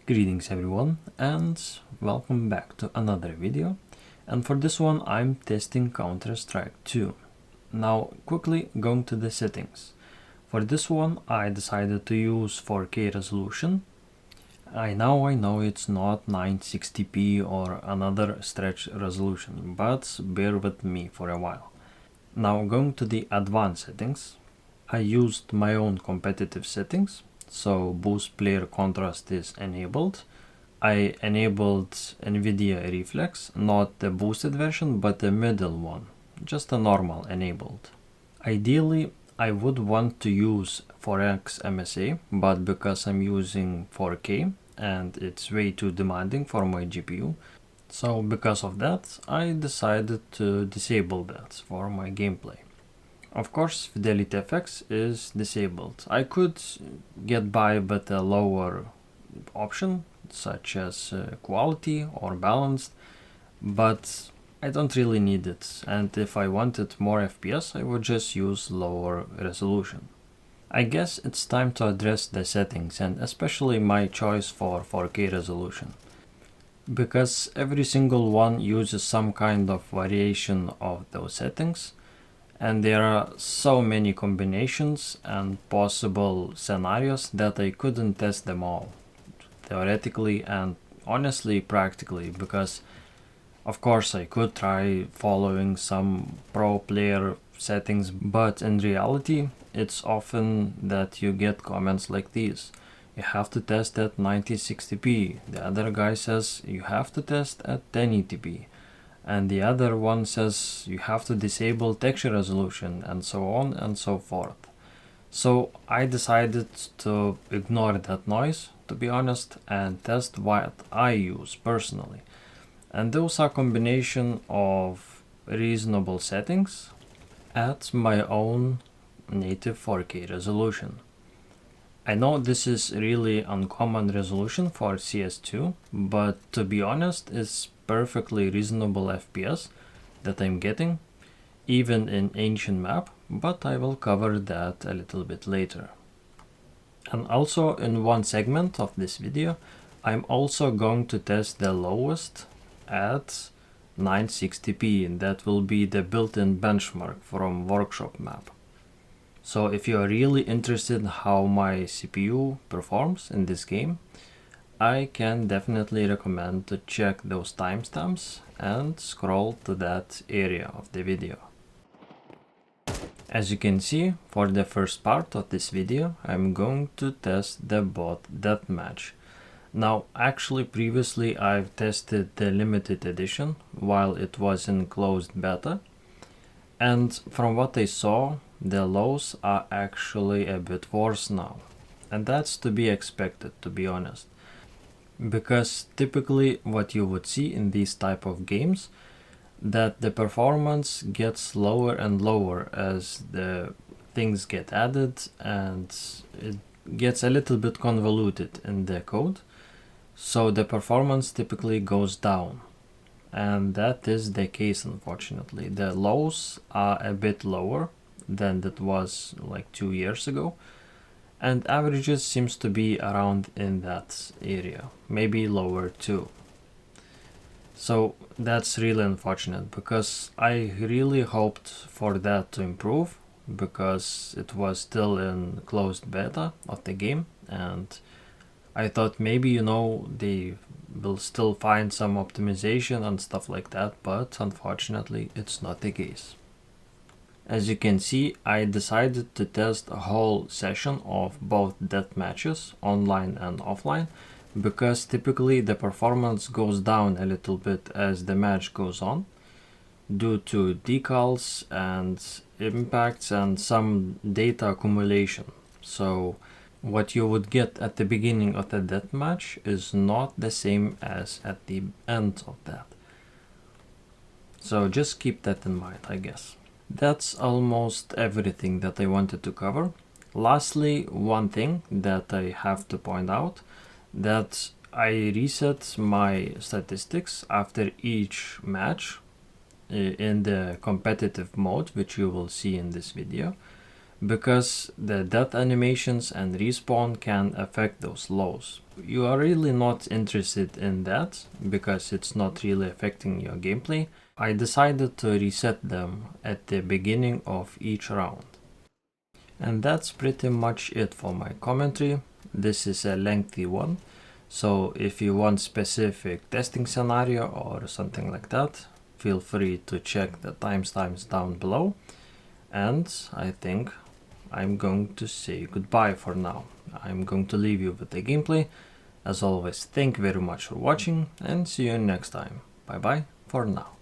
Greetings everyone, and welcome back to another video. And for this one I'm testing Counter-Strike 2. Now quickly going to the settings. For this one I decided to use 4K resolution. I know it's not 960p or another stretch resolution, but bear with me for a while. Now going to the advanced settings, I used my own competitive settings. So boost player contrast is enabled. I enabled Nvidia Reflex, not the boosted version, but the middle one, just a normal enabled. Ideally, I would want to use 4x MSA, but because I'm using 4K and it's way too demanding for my GPU, so because of that, I decided to disable that for my gameplay. Of course, Fidelity FX is disabled. I could get by with a lower option, such as quality or balanced, but I don't really need it. And if I wanted more FPS, I would just use lower resolution. I guess it's time to address the settings, and especially my choice for 4K resolution, because every single one uses some kind of variation of those settings. And there are so many combinations and possible scenarios that I couldn't test them all, theoretically and honestly practically, because of course I could try following some pro player settings, but in reality it's often that you get comments like these: you have to test at 9060p, the other guy says you have to test at 1080p. And the other one says you have to disable texture resolution, and so on and so forth. So I decided to ignore that noise, to be honest, and test what I use personally. And those are combination of reasonable settings at my own native 4K resolution. I know this is really uncommon resolution for CS2, but to be honest, it's perfectly reasonable FPS that I'm getting, even in ancient map, but I will cover that a little bit later. And also in one segment of this video, I'm also going to test the lowest at 960p, and that will be the built-in benchmark from workshop map. So if you are really interested in how my CPU performs in this game, I can definitely recommend to check those timestamps and scroll to that area of the video. As you can see, for the first part of this video, I'm going to test the bot deathmatch. Now, actually previously I've tested the limited edition while it was in closed beta, and from what I saw, the lows are actually a bit worse now. And that's to be expected, to be honest. Because typically what you would see in these type of games, that the performance gets lower and lower as the things get added, and it gets a little bit convoluted in the code. So the performance typically goes down. And that is the case, unfortunately. The lows are a bit lower than that was like 2 years ago. And averages seems to be around in that area, maybe lower too. So that's really unfortunate, because I really hoped for that to improve, because it was still in closed beta of the game, and I thought maybe, they will still find some optimization and stuff like that, but unfortunately it's not the case. As you can see, I decided to test a whole session of both death matches, online and offline, because typically the performance goes down a little bit as the match goes on, due to decals and impacts and some data accumulation. So what you would get at the beginning of the death match is not the same as at the end of that. So just keep that in mind, I guess. That's almost everything that I wanted to cover. Lastly, one thing that I have to point out, that I reset my statistics after each match in the competitive mode, which you will see in this video, because the death animations and respawn can affect those lows. you are really not interested in that because it's not really affecting your gameplay, I decided to reset them at the beginning of each round. And that's pretty much it for my commentary. This is a lengthy one, so if you want specific testing scenario or something like that, feel free to check the timestamps down below. And I think I'm going to say goodbye for now. I'm going to leave you with the gameplay. As always, thank you very much for watching and see you next time. Bye bye for now.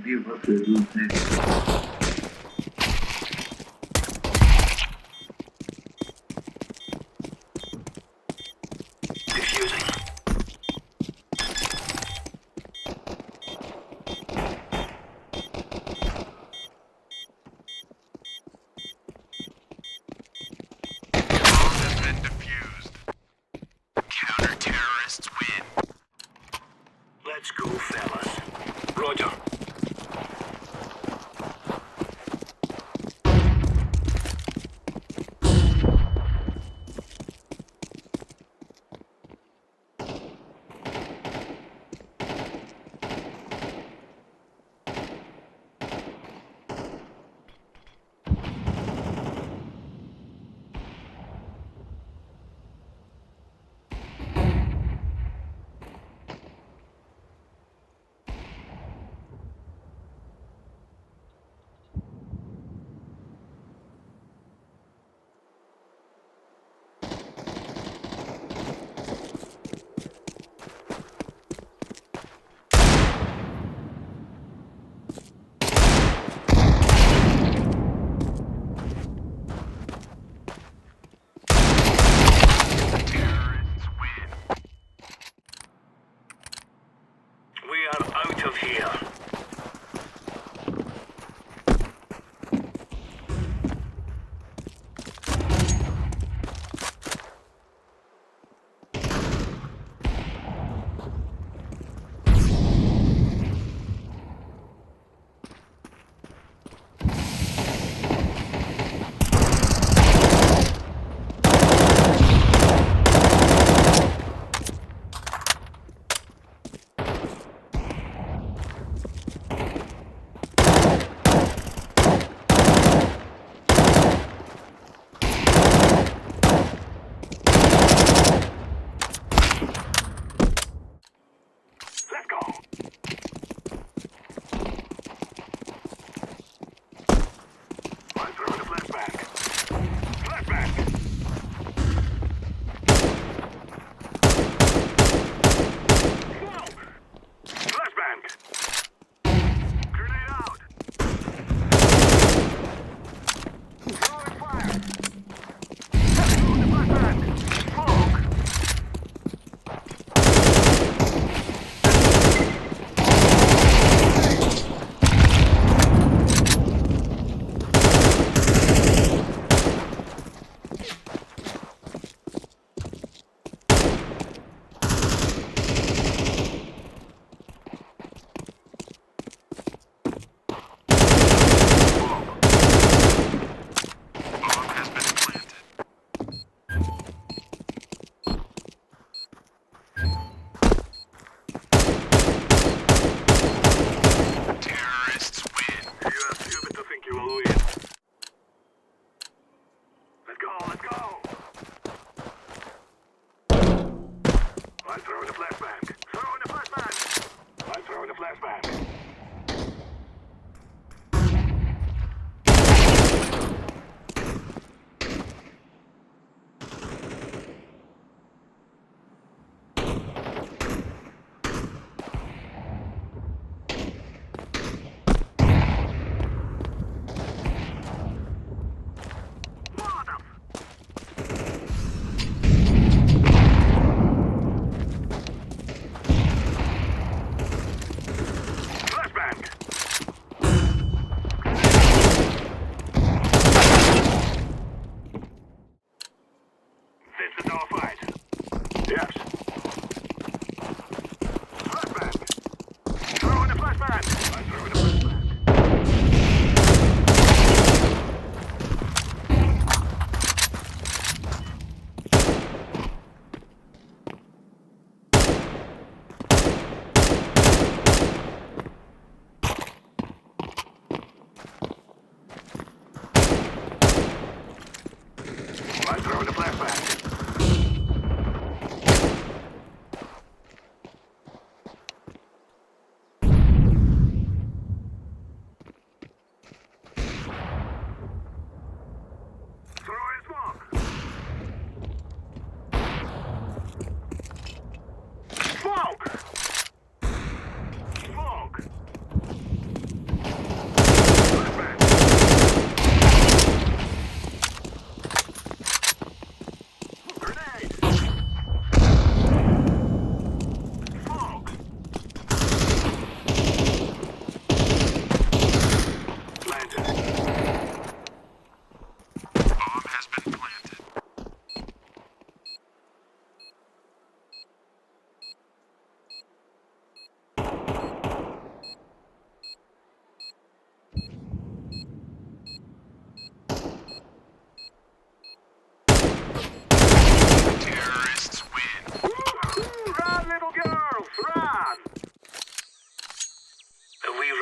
give up the room next. Let's go, fellas. Roger. We are out of here.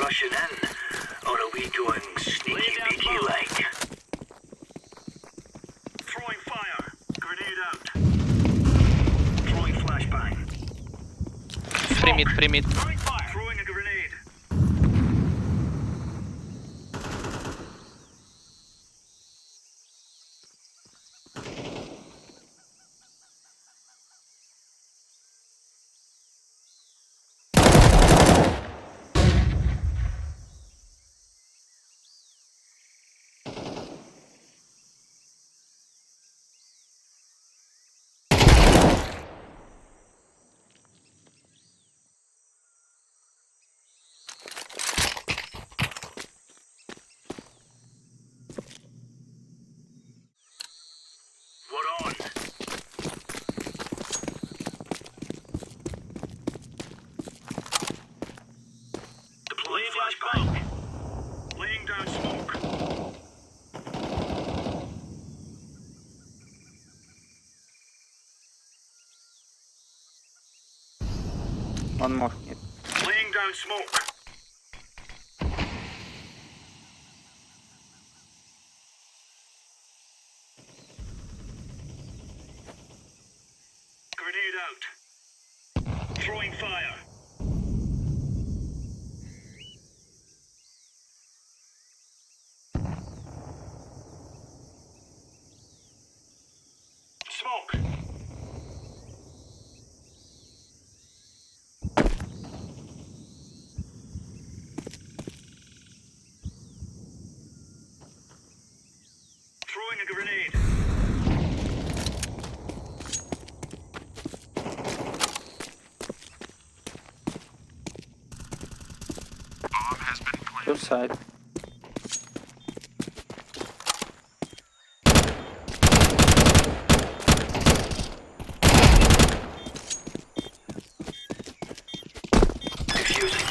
Rushing in, or are we going sneaky beaky like? Throwing fire. Grenade out. Throwing flashbang. Free mid. Throwing fire. Throwing a grenade. We're on. Deploying flashbang. Laying down smoke. One more. Laying down smoke. Grenade out. Throwing fire. Smoke. Throwing a grenade. Your side. Defusing.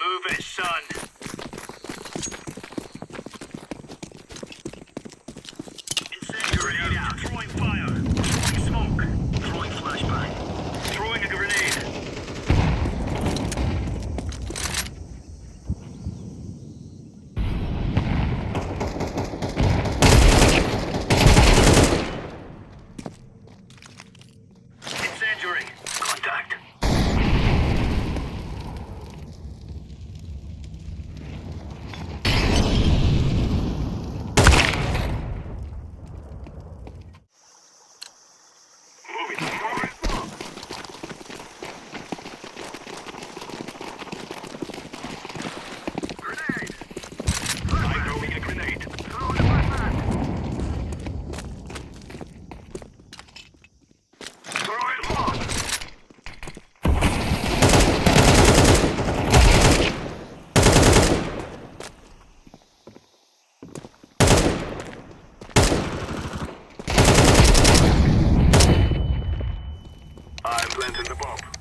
Move it, son. Incendiary out. Throwing fire. Throwing smoke. Throwing flashbang. Throwing a grenade. I'm planting the bomb.